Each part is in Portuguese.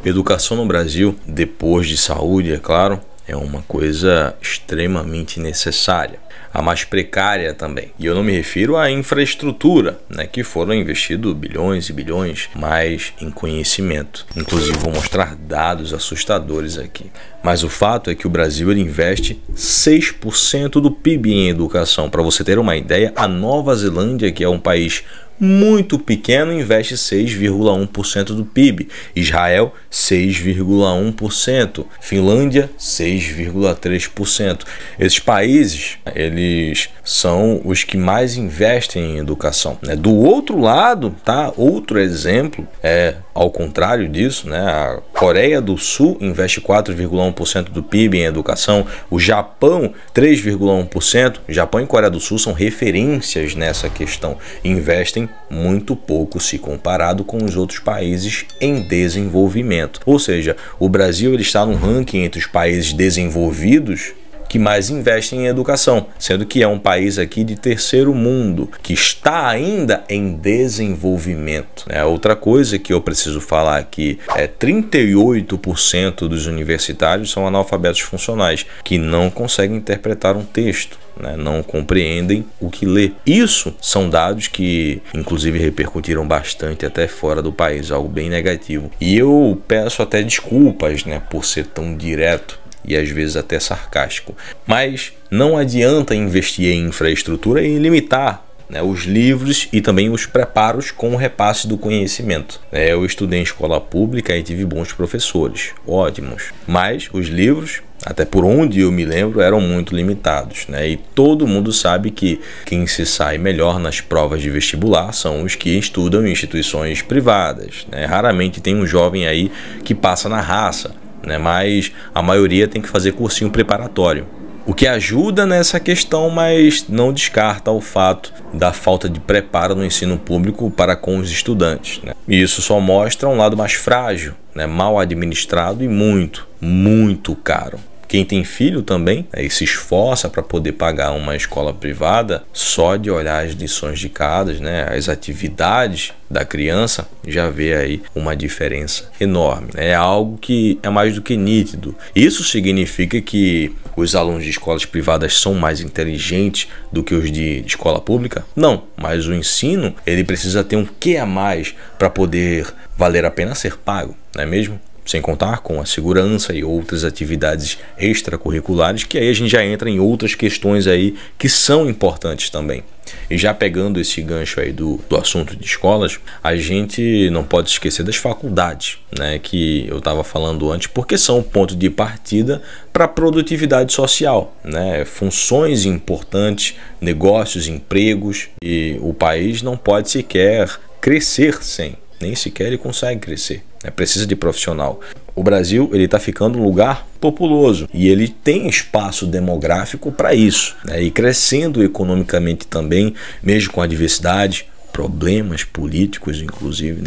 Educação no Brasil, depois de saúde, é claro, é uma coisa extremamente necessária. A mais precária também. E eu não me refiro à infraestrutura, que foram investidos bilhões e bilhões, mas em conhecimento. Inclusive vou mostrar dados assustadores aqui. Mas o fato é que o Brasil ele investe 6% do PIB em educação. Para você ter uma ideia, a Nova Zelândia, que é um país muito pequeno, investe 6,1% do PIB. Israel, 6,1%. Finlândia, 6,3%. Esses países, eles são os que mais investem em educação. Do outro lado, tá? Outro exemplo é ao contrário disso, a Coreia do Sul investe 4,1% do PIB em educação. O Japão, 3,1%. Japão e Coreia do Sul são referências nessa questão. Investem muito pouco se comparado com os outros países em desenvolvimento. Ou seja, o Brasil ele está no ranking entre os países desenvolvidos que mais investem em educação, sendo que é um país aqui de terceiro mundo, que está ainda em desenvolvimento. Outra coisa que eu preciso falar aqui é 38% dos universitários são analfabetos funcionais, que não conseguem interpretar um texto, não compreendem o que lê. Isso são dados que inclusive repercutiram bastante até fora do país, algo bem negativo. E eu peço até desculpas por ser tão direto e às vezes até sarcástico. Mas não adianta investir em infraestrutura e limitar os livros e também os preparos com o repasse do conhecimento. Eu estudei em escola pública e tive bons professores, ótimos. Mas os livros, até por onde eu me lembro, eram muito limitados. E todo mundo sabe que quem se sai melhor nas provas de vestibular são os que estudam em instituições privadas. Raramente tem um jovem aí que passa na raça, mas a maioria tem que fazer cursinho preparatório. O que ajuda nessa questão, mas não descarta o fato da falta de preparo no ensino público para com os estudantes. E isso só mostra um lado mais frágil, mal administrado e muito caro. Quem tem filho também e se esforça para poder pagar uma escola privada, só de olhar as lições de cada, as atividades da criança, já vê aí uma diferença enorme. É algo que é mais do que nítido. Isso significa que os alunos de escolas privadas são mais inteligentes do que os de escola pública? Não, mas o ensino ele precisa ter um quê a mais para poder valer a pena ser pago, não é mesmo? Sem contar com a segurança e outras atividades extracurriculares, que aí a gente já entra em outras questões aí que são importantes também. E já pegando esse gancho aí do assunto de escolas, a gente não pode esquecer das faculdades, que eu estava falando antes, porque são o ponto de partida para a produtividade social, funções importantes, negócios, empregos, e o país não pode sequer crescer sem. Nem sequer ele consegue crescer, precisa de profissional. O Brasil ele está ficando um lugar populoso e ele tem espaço demográfico para isso, e crescendo economicamente também, mesmo com a diversidade, problemas políticos inclusive,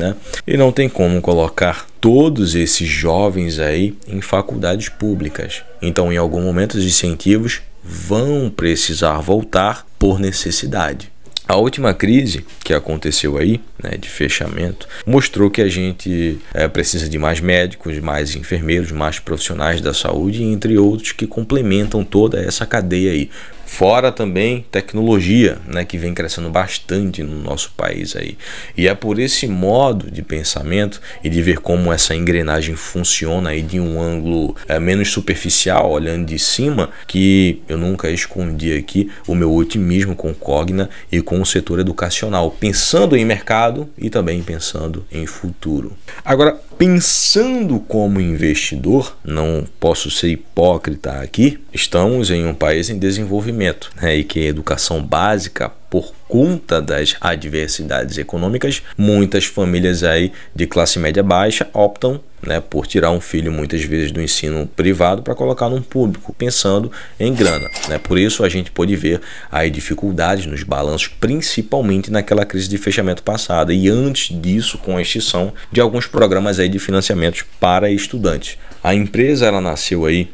e não tem como colocar todos esses jovens aí em faculdades públicas. Então, em algum momento, os incentivos vão precisar voltar por necessidade. A última crise que aconteceu aí, de fechamento, mostrou que a gente precisa de mais médicos, mais enfermeiros, mais profissionais da saúde, entre outros que complementam toda essa cadeia aí. Fora também tecnologia, que vem crescendo bastante no nosso país aí. E é por esse modo de pensamento e de ver como essa engrenagem funciona aí de um ângulo menos superficial, olhando de cima, que eu nunca escondi aqui o meu otimismo com Cogna e com o setor educacional, pensando em mercado e também pensando em futuro. Agora, pensando como investidor, não posso ser hipócrita aqui, estamos em um país em desenvolvimento, e que a educação básica, por conta das adversidades econômicas, muitas famílias aí de classe média baixa optam por tirar um filho muitas vezes do ensino privado para colocar num público, pensando em grana. Por isso a gente pôde ver aí dificuldades nos balanços, principalmente naquela crise de fechamento passada e antes disso com a extinção de alguns programas aí de financiamentos para estudantes. A empresa ela nasceu aí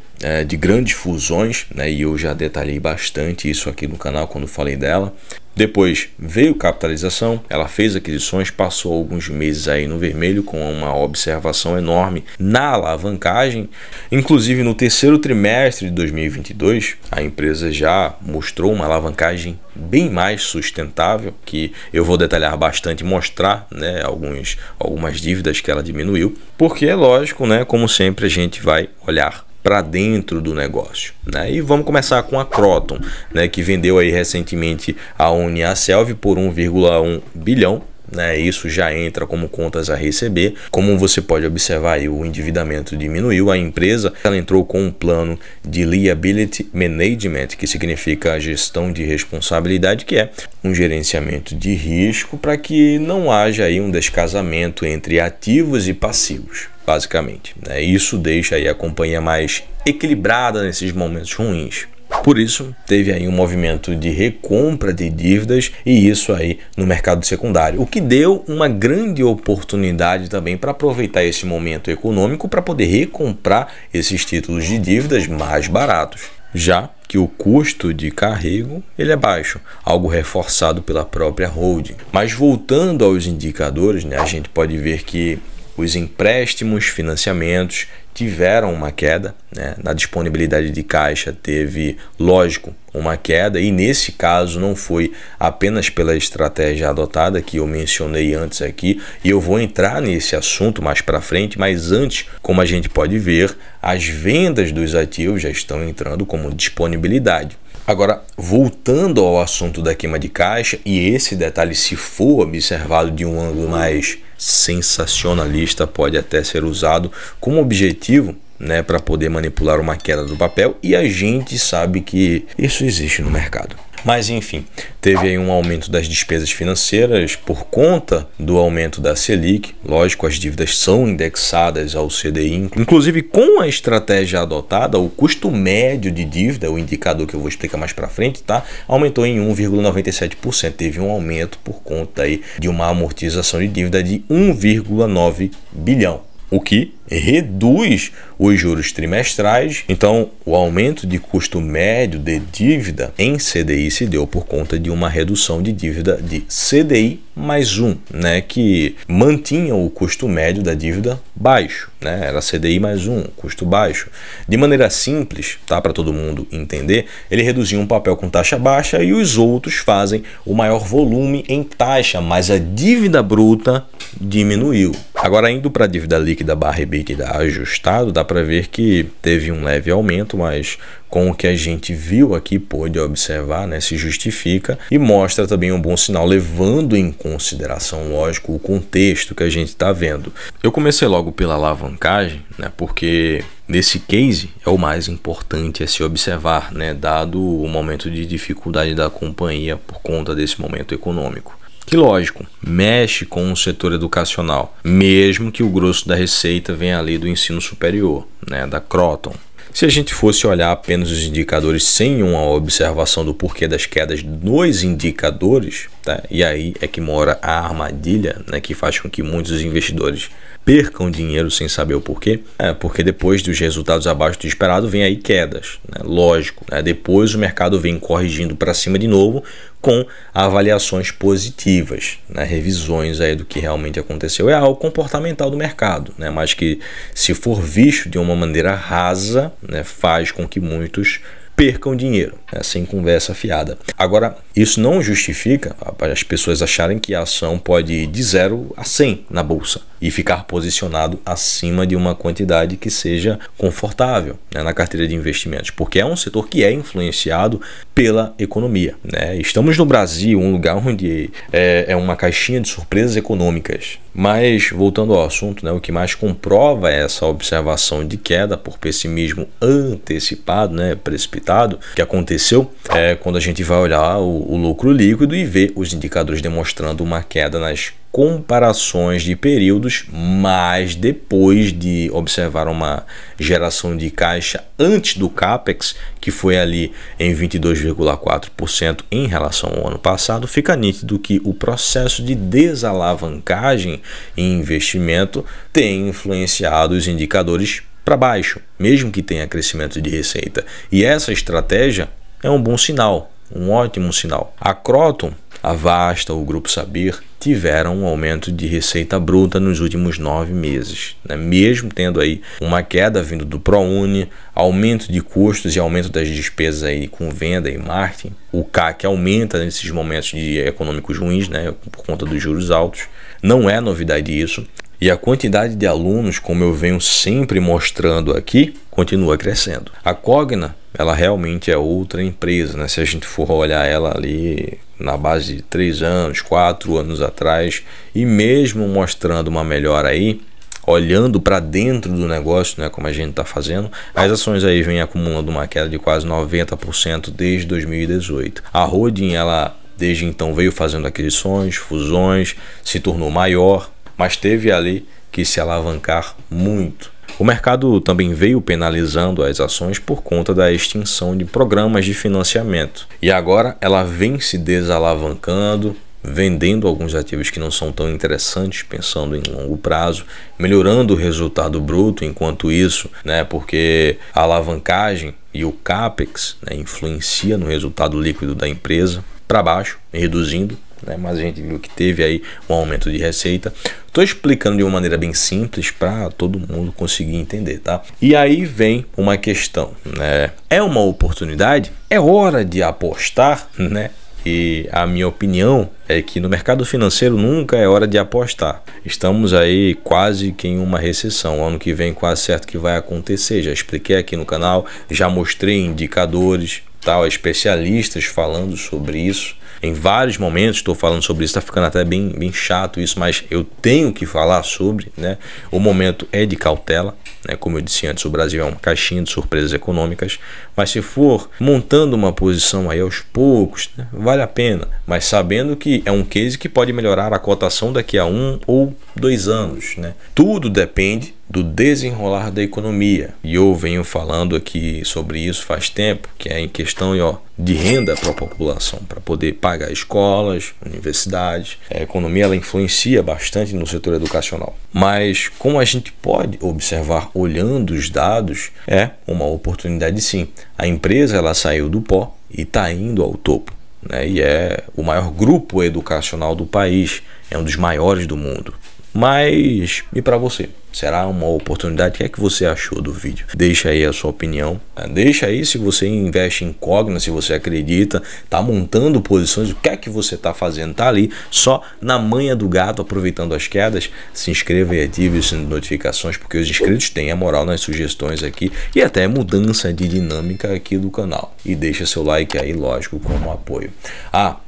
de grandes fusões, né, e eu já detalhei bastante isso aqui no canal quando falei dela. Depois veio capitalização, ela fez aquisições, passou alguns meses aí no vermelho com uma observação enorme na alavancagem. Inclusive no terceiro trimestre de 2022, a empresa já mostrou uma alavancagem bem mais sustentável, que eu vou detalhar bastante e mostrar, né, algumas dívidas que ela diminuiu, porque é lógico, né, como sempre a gente vai olhar para dentro do negócio, né? E vamos começar com a Kroton, né, que vendeu aí recentemente a Uniasselvi por 1,1 bilhão, né? Isso já entra como contas a receber. Como você pode observar aí, o endividamento diminuiu. A empresa ela entrou com um plano de liability management, que significa a gestão de responsabilidade, que é um gerenciamento de risco para que não haja aí um descasamento entre ativos e passivos, basicamente, né? Isso deixa aí a companhia mais equilibrada nesses momentos ruins. Por isso, teve aí um movimento de recompra de dívidas, e isso aí no mercado secundário, o que deu uma grande oportunidade também para aproveitar esse momento econômico para poder recomprar esses títulos de dívidas mais baratos, já que o custo de carrego ele é baixo, algo reforçado pela própria holding. Mas voltando aos indicadores, né, a gente pode ver que os empréstimos, financiamentos tiveram uma queda, né? Na disponibilidade de caixa teve, lógico, uma queda, e nesse caso não foi apenas pela estratégia adotada que eu mencionei antes aqui, e eu vou entrar nesse assunto mais para frente, mas antes, como a gente pode ver, as vendas dos ativos já estão entrando como disponibilidade. Agora, voltando ao assunto da queima de caixa, e esse detalhe, se for observado de um ângulo mais sensacionalista, pode até ser usado como objetivo, né, para poder manipular uma queda do papel, e a gente sabe que isso existe no mercado. Mas enfim, teve aí um aumento das despesas financeiras por conta do aumento da Selic. Lógico, as dívidas são indexadas ao CDI. Inclusive, com a estratégia adotada, o custo médio de dívida, o indicador que eu vou explicar mais para frente, tá, aumentou em 1,97%. Teve um aumento por conta aí de uma amortização de dívida de 1,9 bilhão. O que reduz os juros trimestrais. Então, o aumento de custo médio de dívida em CDI se deu por conta de uma redução de dívida de CDI mais 1, né, que mantinha o custo médio da dívida baixo, né, era CDI mais 1, custo baixo. De maneira simples, tá, para todo mundo entender, ele reduziu um papel com taxa baixa e os outros fazem o maior volume em taxa, mas a dívida bruta diminuiu. Agora, indo para a dívida líquida barra EBITDA ajustado, dá para ver que teve um leve aumento, mas com o que a gente viu aqui, pôde observar, né, se justifica e mostra também um bom sinal, levando em consideração, lógico, o contexto que a gente está vendo. Eu comecei logo pela alavancagem, né, porque nesse case é o mais importante a se observar, né, dado o momento de dificuldade da companhia por conta desse momento econômico. Que, lógico, mexe com o setor educacional, mesmo que o grosso da receita venha ali do ensino superior, né, da Kroton. Se a gente fosse olhar apenas os indicadores sem uma observação do porquê das quedas nos indicadores, tá? E aí é que mora a armadilha, né, que faz com que muitos investidores percam dinheiro sem saber o porquê. Porque depois dos resultados abaixo do esperado vem aí quedas, né? Lógico, né? Depois o mercado vem corrigindo para cima de novo com avaliações positivas, né? Revisões aí do que realmente aconteceu. É algo comportamental do mercado, né? Mas que, se for visto de uma maneira rasa, né, faz com que muitos percam dinheiro, né, sem conversa fiada. Agora, isso não justifica as pessoas acharem que a ação pode ir de 0 a 100 na bolsa e ficar posicionado acima de uma quantidade que seja confortável, né, na carteira de investimentos, porque é um setor que é influenciado pela economia, né? Estamos no Brasil, um lugar onde é uma caixinha de surpresas econômicas. Mas, voltando ao assunto, né, o que mais comprova essa observação de queda por pessimismo antecipado, né, precipitado, que aconteceu quando a gente vai olhar o lucro líquido e ver os indicadores demonstrando uma queda nas comparações de períodos, mas depois de observar uma geração de caixa antes do CAPEX, que foi ali em 22,4% em relação ao ano passado, fica nítido que o processo de desalavancagem em investimento tem influenciado os indicadores para baixo, mesmo que tenha crescimento de receita. E essa estratégia é um bom sinal, um ótimo sinal. A Kroton, a Vasta, o Grupo Sabir tiveram um aumento de receita bruta nos últimos 9 meses, né? Mesmo tendo aí uma queda vindo do ProUni, aumento de custos e aumento das despesas aí com venda e marketing, o CAC aumenta nesses momentos de econômicos ruins, né? Por conta dos juros altos. Não é novidade isso. E a quantidade de alunos, como eu venho sempre mostrando aqui, continua crescendo. A Cogna, ela realmente é outra empresa, né? Se a gente for olhar ela ali na base de 3 anos, 4 anos atrás, e mesmo mostrando uma melhora aí, olhando para dentro do negócio, né, como a gente está fazendo, as ações aí vêm acumulando uma queda de quase 90% desde 2018. A holding, ela desde então veio fazendo aquisições, fusões, se tornou maior, mas teve ali que se alavancar muito. O mercado também veio penalizando as ações por conta da extinção de programas de financiamento. E agora ela vem se desalavancando, vendendo alguns ativos que não são tão interessantes, pensando em longo prazo, melhorando o resultado bruto enquanto isso, né, porque a alavancagem e o CAPEX, né, influencia no resultado líquido da empresa para baixo, reduzindo, né, mas a gente viu que teve aí um aumento de receita. Estou explicando de uma maneira bem simples para todo mundo conseguir entender, tá? E aí vem uma questão, né? É uma oportunidade? É hora de apostar, né? E a minha opinião é que no mercado financeiro nunca é hora de apostar. Estamos aí quase que em uma recessão. Ano que vem quase certo que vai acontecer. Já expliquei aqui no canal, já mostrei indicadores, tal, especialistas falando sobre isso. Em vários momentos estou falando sobre isso, está ficando até bem chato isso, mas eu tenho que falar sobre, né? O momento é de cautela, né? Como eu disse antes, o Brasil é uma caixinha de surpresas econômicas, mas se for montando uma posição aí aos poucos, né, vale a pena, mas sabendo que é um case que pode melhorar a cotação daqui a 1 ou 2 anos, né? Tudo depende do desenrolar da economia, e eu venho falando aqui sobre isso faz tempo, que é em questão de renda para a população, para poder pagar escolas, universidades. A economia ela influencia bastante no setor educacional, mas como a gente pode observar olhando os dados, é uma oportunidade sim. A empresa ela saiu do pó e está indo ao topo, né? E é o maior grupo educacional do país, é um dos maiores do mundo. Mas, e para você? Será uma oportunidade? O que é que você achou do vídeo? Deixa aí a sua opinião. Deixa aí se você investe em Cogna, se você acredita, tá montando posições, o que é que você tá fazendo? Tá ali só na manha do gato, aproveitando as quedas. Se inscreva e ative o sino de notificações, porque os inscritos têm a moral nas sugestões aqui e até mudança de dinâmica aqui do canal. E deixa seu like aí, lógico, como apoio.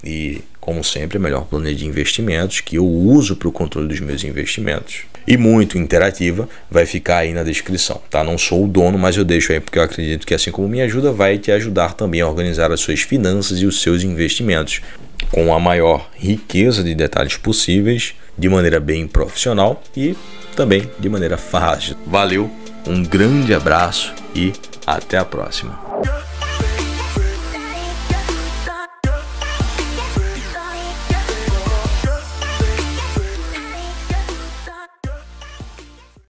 E como sempre, a melhor planilha de investimentos que eu uso para o controle dos meus investimentos e muito interativa vai ficar aí na descrição, tá? Não sou o dono, mas eu deixo aí porque eu acredito que assim como me ajuda, vai te ajudar também a organizar as suas finanças e os seus investimentos com a maior riqueza de detalhes possíveis, de maneira bem profissional e também de maneira fácil. Valeu, um grande abraço e até a próxima.